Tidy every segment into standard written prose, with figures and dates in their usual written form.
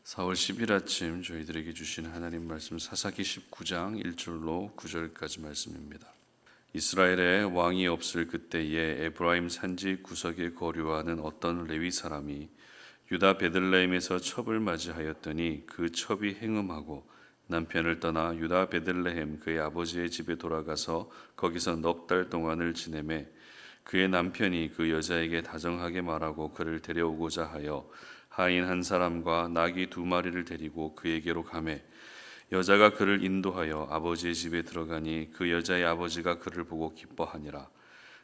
4월 10일 아침 저희들에게 주신 하나님 말씀 사사기 19장 1절로 9절까지 말씀입니다. 이스라엘에 왕이 없을 그때에 에브라임 산지 구석에 거류하는 어떤 레위 사람이 유다 베들레헴에서 첩을 맞이하였더니 그 첩이 행음하고 남편을 떠나 유다 베들레헴 그의 아버지의 집에 돌아가서 거기서 넉 달 동안을 지내매 그의 남편이 그 여자에게 다정하게 말하고 그를 데려오고자 하여 하인 한 사람과 나귀 2마리를 데리고 그에게로 가매 여자가 그를 인도하여 아버지의 집에 들어가니 그 여자의 아버지가 그를 보고 기뻐하니라.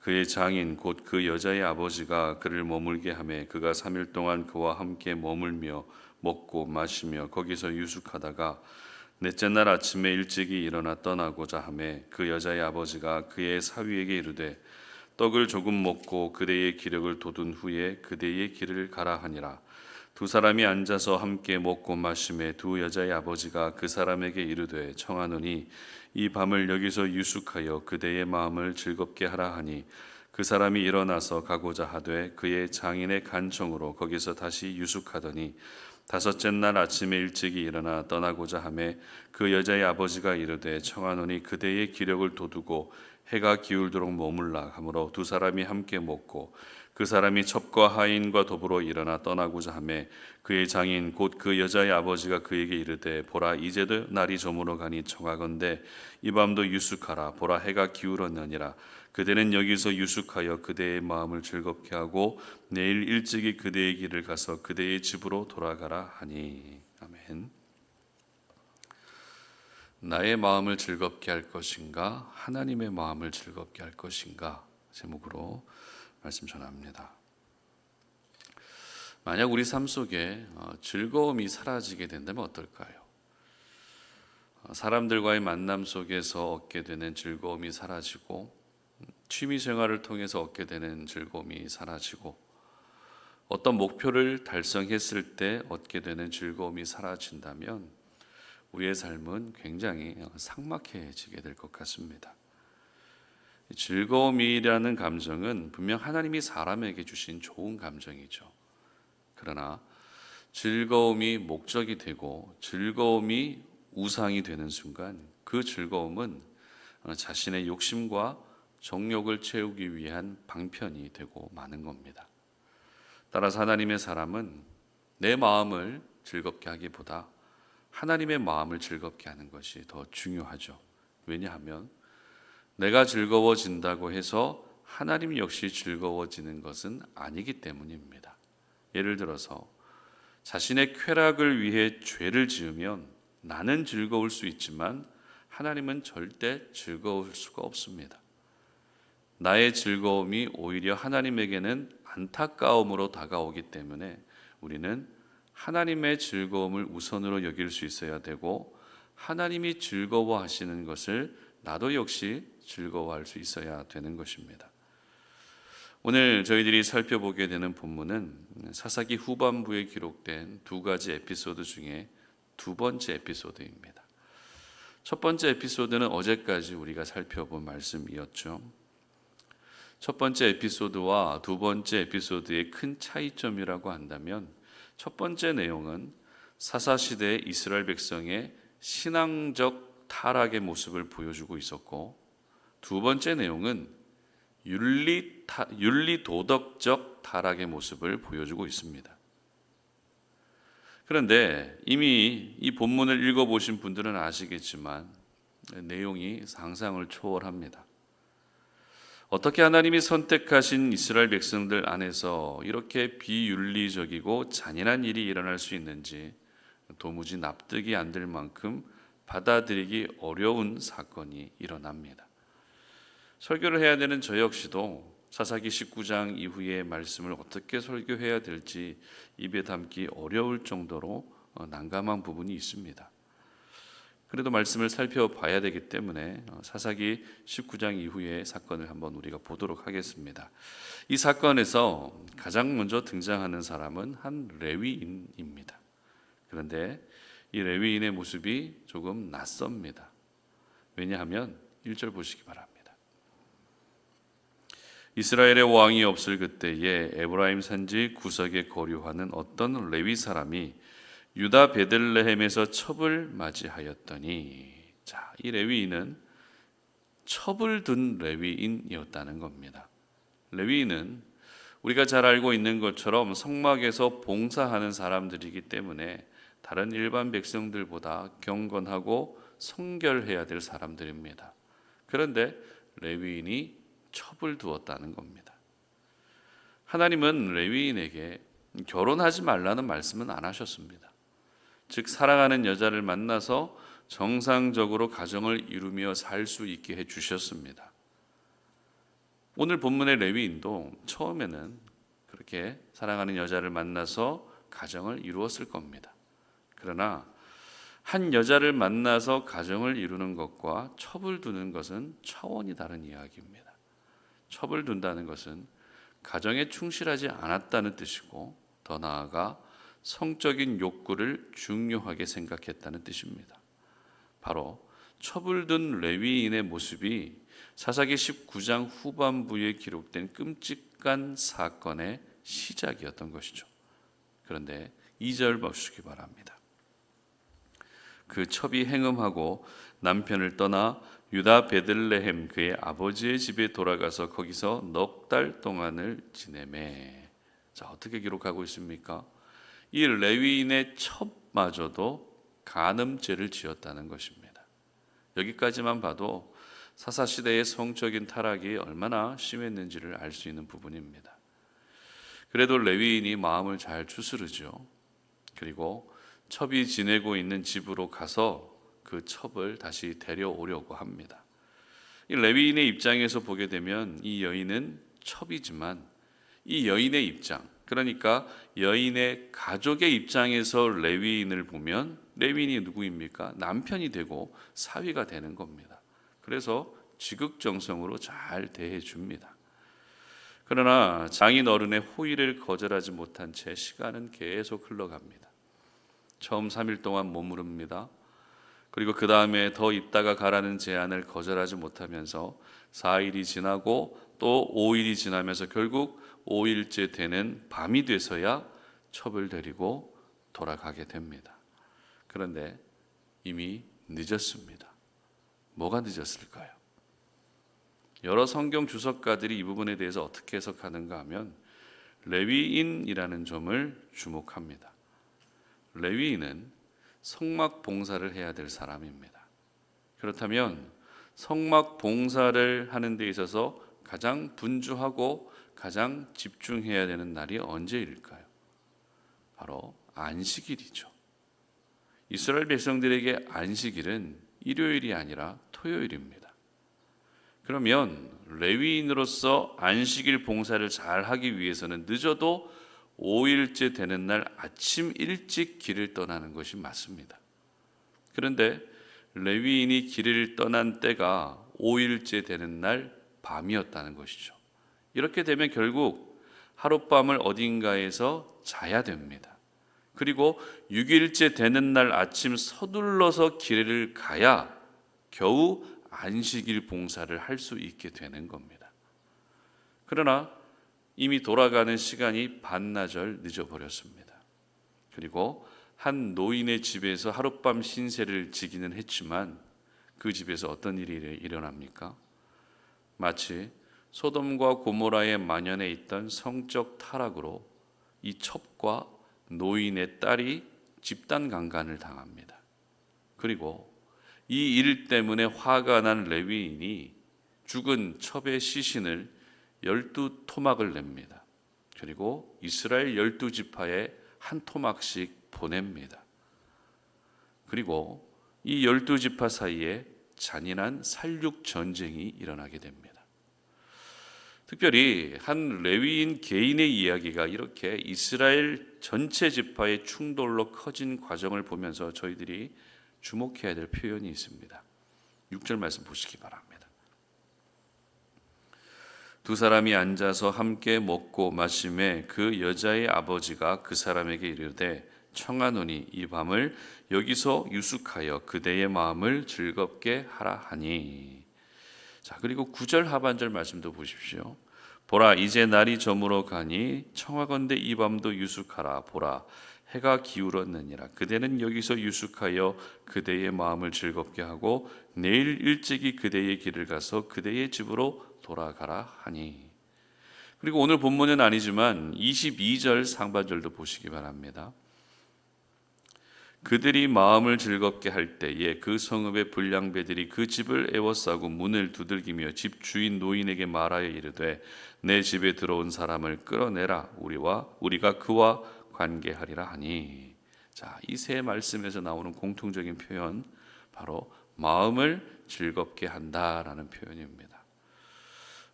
그의 장인 곧 그 여자의 아버지가 그를 머물게 하매 그가 3일 동안 그와 함께 머물며 먹고 마시며 거기서 유숙하다가 넷째 날 아침에 일찍이 일어나 떠나고자 하매 그 여자의 아버지가 그의 사위에게 이르되 떡을 조금 먹고 그대의 기력을 돋운 후에 그대의 길을 가라 하니라. 두 사람이 앉아서 함께 먹고 마시매 두 여자의 아버지가 그 사람에게 이르되 청하노니 이 밤을 여기서 유숙하여 그대의 마음을 즐겁게 하라 하니 그 사람이 일어나서 가고자 하되 그의 장인의 간청으로 거기서 다시 유숙하더니 다섯째 날 아침에 일찍이 일어나 떠나고자 하매 그 여자의 아버지가 이르되 청하노니 그대의 기력을 돋우고 해가 기울도록 머물라 하므로 두 사람이 함께 먹고 그 사람이 첩과 하인과 더불어 일어나 떠나고자 하매 그의 장인 곧 그 여자의 아버지가 그에게 이르되 보라 이제도 날이 저물어 가니 청하건대 이 밤도 유숙하라. 보라 해가 기울었느니라. 그대는 여기서 유숙하여 그대의 마음을 즐겁게 하고 내일 일찍이 그대의 길을 가서 그대의 집으로 돌아가라 하니. 아멘. 나의 마음을 즐겁게 할 것인가 하나님의 마음을 즐겁게 할 것인가 제목으로 말씀 전합니다. 만약 우리 삶 속에 즐거움이 사라지게 된다면 어떨까요? 사람들과의 만남 속에서 얻게 되는 즐거움이 사라지고 취미 생활을 통해서 얻게 되는 즐거움이 사라지고 어떤 목표를 달성했을 때 얻게 되는 즐거움이 사라진다면 우리의 삶은 굉장히 삭막해지게 될 것 같습니다. 즐거움이라는 감정은 분명 하나님이 사람에게 주신 좋은 감정이죠. 그러나 즐거움이 목적이 되고 즐거움이 우상이 되는 순간 그 즐거움은 자신의 욕심과 정욕을 채우기 위한 방편이 되고 마는 겁니다. 따라서 하나님의 사람은 내 마음을 즐겁게 하기보다 하나님의 마음을 즐겁게 하는 것이 더 중요하죠. 왜냐하면 내가 즐거워진다고 해서 하나님 역시 즐거워지는 것은 아니기 때문입니다. 예를 들어서 자신의 쾌락을 위해 죄를 지으면 나는 즐거울 수 있지만 하나님은 절대 즐거울 수가 없습니다. 나의 즐거움이 오히려 하나님에게는 안타까움으로 다가오기 때문에 우리는 하나님의 즐거움을 우선으로 여길 수 있어야 되고 하나님이 즐거워하시는 것을 나도 역시 즐거워할 수 있어야 되는 것입니다. 오늘 저희들이 살펴보게 되는 본문은 사사기 후반부에 기록된 두 가지 에피소드 중에 두 번째 에피소드입니다. 첫 번째 에피소드는 어제까지 우리가 살펴본 말씀이었죠. 첫 번째 에피소드와 두 번째 에피소드의 큰 차이점이라고 한다면 첫 번째 내용은 사사시대의 이스라엘 백성의 신앙적 타락의 모습을 보여주고 있었고 두 번째 내용은 윤리 도덕적 타락의 모습을 보여주고 있습니다. 그런데 이미 이 본문을 읽어보신 분들은 아시겠지만 내용이 상상을 초월합니다. 어떻게 하나님이 선택하신 이스라엘 백성들 안에서 이렇게 비윤리적이고 잔인한 일이 일어날 수 있는지 도무지 납득이 안 될 만큼 받아들이기 어려운 사건이 일어납니다. 설교를 해야 되는 저 역시도 사사기 19장 이후의 말씀을 어떻게 설교해야 될지 입에 담기 어려울 정도로 난감한 부분이 있습니다. 그래도 말씀을 살펴봐야 되기 때문에 사사기 19장 이후의 사건을 한번 우리가 보도록 하겠습니다. 이 사건에서 가장 먼저 등장하는 사람은 한 레위인입니다. 그런데 이 레위인의 모습이 조금 낯섭니다. 왜냐하면 1절 보시기 바랍니다. 이스라엘의 왕이 없을 그때에 에브라임 산지 구석에 거류하는 어떤 레위 사람이 유다 베들레헴에서 첩을 맞이하였더니, 자, 이 레위인은 첩을 든 레위인이었다는 겁니다. 레위인은 우리가 잘 알고 있는 것처럼 성막에서 봉사하는 사람들이기 때문에 다른 일반 백성들보다 경건하고 성결해야 될 사람들입니다. 그런데 레위인이 첩을 두었다는 겁니다. 하나님은 레위인에게 결혼하지 말라는 말씀은 안 하셨습니다. 즉, 사랑하는 여자를 만나서 정상적으로 가정을 이루며 살 수 있게 해주셨습니다. 오늘 본문의 레위인도 처음에는 그렇게 사랑하는 여자를 만나서 가정을 이루었을 겁니다. 그러나 한 여자를 만나서 가정을 이루는 것과 첩을 두는 것은 차원이 다른 이야기입니다. 첩을 둔다는 것은 가정에 충실하지 않았다는 뜻이고, 더 나아가 성적인 욕구를 중요하게 생각했다는 뜻입니다. 바로 첩을 둔 레위인의 모습이 사사기 19장 후반부에 기록된 끔찍한 사건의 시작이었던 것이죠. 그런데 2절 보시기 바랍니다. 그 첩이 행음하고 남편을 떠나 유다 베들레헴 그의 아버지의 집에 돌아가서 거기서 넉 달 동안을 지내매. 자, 어떻게 기록하고 있습니까? 이 레위인의 첩마저도 간음죄를 지었다는 것입니다. 여기까지만 봐도 사사시대의 성적인 타락이 얼마나 심했는지를 알 수 있는 부분입니다. 그래도 레위인이 마음을 잘 추스르죠. 그리고 첩이 지내고 있는 집으로 가서 그 첩을 다시 데려오려고 합니다. 이 레위인의 입장에서 보게 되면 이 여인은 첩이지만 이 여인의 입장, 그러니까 여인의 가족의 입장에서 레위인을 보면 레위인이 누구입니까? 남편이 되고 사위가 되는 겁니다. 그래서 지극정성으로 잘 대해줍니다. 그러나 장인 어른의 호의를 거절하지 못한 채 시간은 계속 흘러갑니다. 처음 3일 동안 머무릅니다. 그리고 그 다음에 더 있다가 가라는 제안을 거절하지 못하면서 4일이 지나고 또 5일이 지나면서 결국 5일째 되는 밤이 돼서야 첩을 데리고 돌아가게 됩니다. 그런데 이미 늦었습니다. 뭐가 늦었을까요? 여러 성경 주석가들이 이 부분에 대해서 어떻게 해석하는가 하면 레위인이라는 점을 주목합니다. 레위인은 성막 봉사를 해야 될 사람입니다. 그렇다면 성막 봉사를 하는 데 있어서 가장 분주하고 가장 집중해야 되는 날이 언제일까요? 바로 안식일이죠. 이스라엘 백성들에게 안식일은 일요일이 아니라 토요일입니다. 그러면 레위인으로서 안식일 봉사를 잘 하기 위해서는 늦어도 5일째 되는 날 아침 일찍 길을 떠나는 것이 맞습니다. 그런데 레위인이 길을 떠난 때가 5일째 되는 날 밤이었다는 것이죠. 이렇게 되면 결국 하룻밤을 어딘가에서 자야 됩니다. 그리고 6일째 되는 날 아침 서둘러서 길을 가야 겨우 안식일 봉사를 할 수 있게 되는 겁니다. 그러나 이미 돌아가는 시간이 반나절 늦어버렸습니다. 그리고 한 노인의 집에서 하룻밤 신세를 지기는 했지만 그 집에서 어떤 일이 일어납니까? 마치 소돔과 고모라의 만연해 있던 성적 타락으로 이 첩과 노인의 딸이 집단 강간을 당합니다. 그리고 이 일 때문에 화가 난 레위인이 죽은 첩의 시신을 12토막을 냅니다. 그리고 이스라엘 12지파에 한 토막씩 보냅니다. 그리고 이 12지파 사이에 잔인한 살육 전쟁이 일어나게 됩니다. 특별히 한 레위인 개인의 이야기가 이렇게 이스라엘 전체 지파의 충돌로 커진 과정을 보면서 저희들이 주목해야 될 표현이 있습니다. 6절 말씀 보시기 바랍니다. 두 사람이 앉아서 함께 먹고 마시매 그 여자의 아버지가 그 사람에게 이르되 청하노니 이 밤을 여기서 유숙하여 그대의 마음을 즐겁게 하라 하니. 자, 그리고 9절 하반절 말씀도 보십시오. 보라 이제 날이 저물어 가니 청하건대 이 밤도 유숙하라. 보라 해가 기울었느니라. 그대는 여기서 유숙하여 그대의 마음을 즐겁게 하고 내일 일찍이 그대의 길을 가서 그대의 집으로 돌아가라 하니. 그리고 오늘 본문은 아니지만 22절 상반절도 보시기 바랍니다. 그들이 마음을 즐겁게 할 때에 그 성읍의 불량배들이 그 집을 에워싸고 문을 두들기며 집 주인 노인에게 말하여 이르되 내 집에 들어온 사람을 끌어내라. 우리가 그와 관계하리라 하니. 자, 이 세 말씀에서 나오는 공통적인 표현, 바로 마음을 즐겁게 한다라는 표현입니다.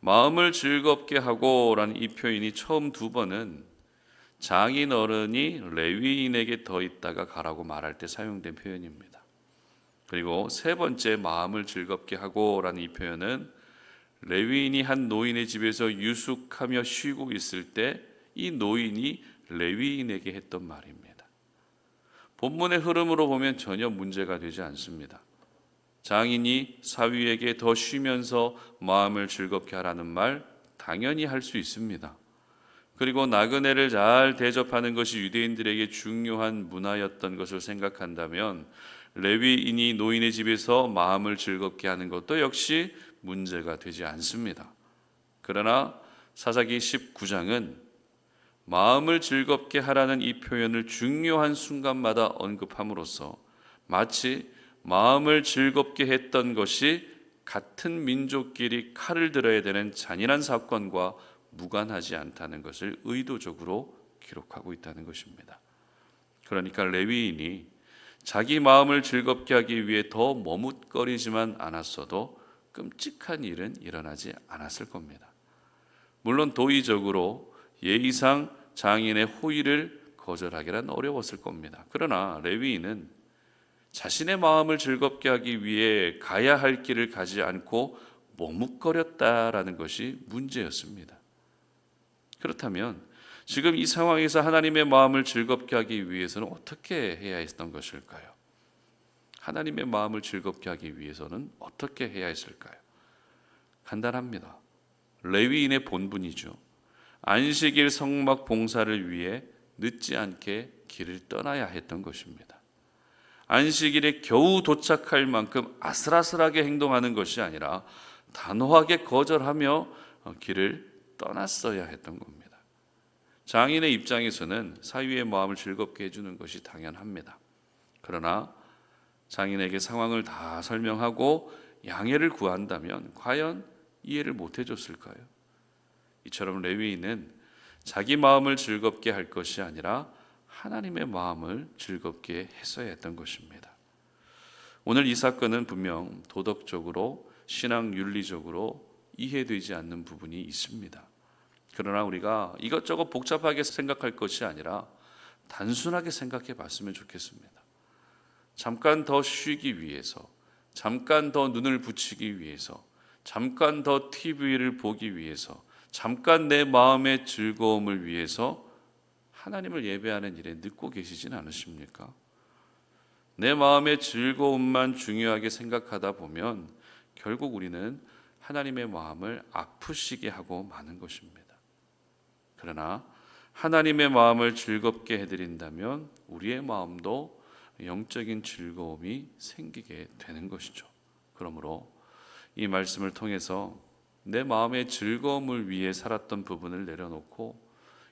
마음을 즐겁게 하고라는 이 표현이 처음 두 번은 장인 어른이 레위인에게 더 있다가 가라고 말할 때 사용된 표현입니다. 그리고 세 번째 마음을 즐겁게 하고라는 이 표현은 레위인이 한 노인의 집에서 유숙하며 쉬고 있을 때 이 노인이 레위인에게 했던 말입니다. 본문의 흐름으로 보면 전혀 문제가 되지 않습니다. 장인이 사위에게 더 쉬면서 마음을 즐겁게 하라는 말 당연히 할 수 있습니다. 그리고 나그네를 잘 대접하는 것이 유대인들에게 중요한 문화였던 것을 생각한다면 레위인이 노인의 집에서 마음을 즐겁게 하는 것도 역시 문제가 되지 않습니다. 그러나 사사기 19장은 마음을 즐겁게 하라는 이 표현을 중요한 순간마다 언급함으로써 마치 마음을 즐겁게 했던 것이 같은 민족끼리 칼을 들어야 되는 잔인한 사건과 무관하지 않다는 것을 의도적으로 기록하고 있다는 것입니다. 그러니까 레위인이 자기 마음을 즐겁게 하기 위해 더 머뭇거리지만 않았어도 끔찍한 일은 일어나지 않았을 겁니다. 물론 도의적으로 예의상 장인의 호의를 거절하기란 어려웠을 겁니다. 그러나 레위인은 자신의 마음을 즐겁게 하기 위해 가야 할 길을 가지 않고 머뭇거렸다라는 것이 문제였습니다. 그렇다면 지금 이 상황에서 하나님의 마음을 즐겁게 하기 위해서는 어떻게 해야 했던 것일까요? 하나님의 마음을 즐겁게 하기 위해서는 어떻게 해야 했을까요? 간단합니다. 레위인의 본분이죠. 안식일 성막 봉사를 위해 늦지 않게 길을 떠나야 했던 것입니다. 안식일에 겨우 도착할 만큼 아슬아슬하게 행동하는 것이 아니라 단호하게 거절하며 길을 떠났어야 했던 겁니다. 장인의 입장에서는 사위의 마음을 즐겁게 해주는 것이 당연합니다. 그러나 장인에게 상황을 다 설명하고 양해를 구한다면 과연 이해를 못 해줬을까요? 이처럼 레위인은 자기 마음을 즐겁게 할 것이 아니라 하나님의 마음을 즐겁게 했어야 했던 것입니다. 오늘 이 사건은 분명 도덕적으로 신앙 윤리적으로 이해되지 않는 부분이 있습니다. 그러나 우리가 이것저것 복잡하게 생각할 것이 아니라 단순하게 생각해 봤으면 좋겠습니다. 잠깐 더 쉬기 위해서, 잠깐 더 눈을 붙이기 위해서, 잠깐 더 TV를 보기 위해서, 잠깐 내 마음의 즐거움을 위해서 하나님을 예배하는 일에 늦고 계시진 않으십니까? 내 마음의 즐거움만 중요하게 생각하다 보면 결국 우리는 하나님의 마음을 아프시게 하고 마는 것입니다. 그러나 하나님의 마음을 즐겁게 해드린다면 우리의 마음도 영적인 즐거움이 생기게 되는 것이죠. 그러므로 이 말씀을 통해서 내 마음의 즐거움을 위해 살았던 부분을 내려놓고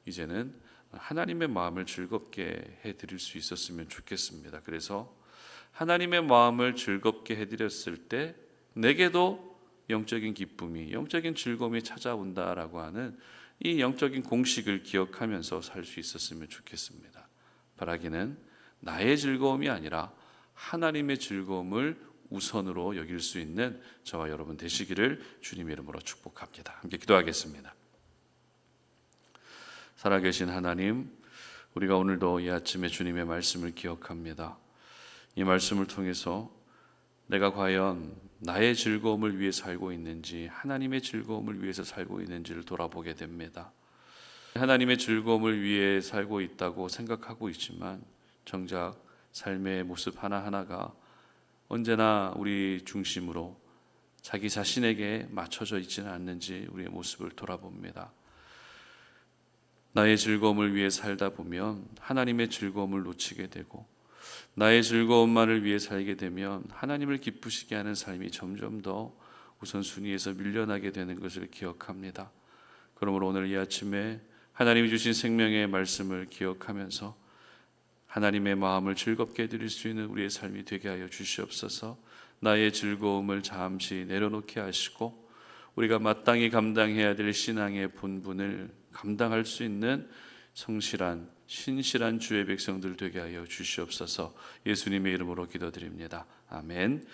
이제는 하나님의 마음을 즐겁게 해드릴 수 있었으면 좋겠습니다. 그래서 하나님의 마음을 즐겁게 해드렸을 때 내게도 영적인 기쁨이, 영적인 즐거움이 찾아온다라고 하는 이 영적인 공식을 기억하면서 살 수 있었으면 좋겠습니다. 바라기는 나의 즐거움이 아니라 하나님의 즐거움을 우선으로 여길 수 있는 저와 여러분 되시기를 주님의 이름으로 축복합니다. 함께 기도하겠습니다. 살아계신 하나님, 우리가 오늘도 이 아침에 주님의 말씀을 기억합니다. 이 말씀을 통해서 내가 과연 나의 즐거움을 위해 살고 있는지, 하나님의 즐거움을 위해서 살고 있는지를 돌아보게 됩니다. 하나님의 즐거움을 위해 살고 있다고 생각하고 있지만 정작 삶의 모습 하나하나가 언제나 우리 중심으로 자기 자신에게 맞춰져 있지는 않는지 우리의 모습을 돌아봅니다. 나의 즐거움을 위해 살다 보면 하나님의 즐거움을 놓치게 되고, 나의 즐거움만을 위해 살게 되면 하나님을 기쁘시게 하는 삶이 점점 더 우선순위에서 밀려나게 되는 것을 기억합니다. 그러므로 오늘 이 아침에 하나님이 주신 생명의 말씀을 기억하면서 하나님의 마음을 즐겁게 해드릴 수 있는 우리의 삶이 되게 하여 주시옵소서. 나의 즐거움을 잠시 내려놓게 하시고 우리가 마땅히 감당해야 될 신앙의 본분을 감당할 수 있는 성실한 신실한 주의 백성들 되게 하여 주시옵소서. 예수님의 이름으로 기도드립니다. 아멘.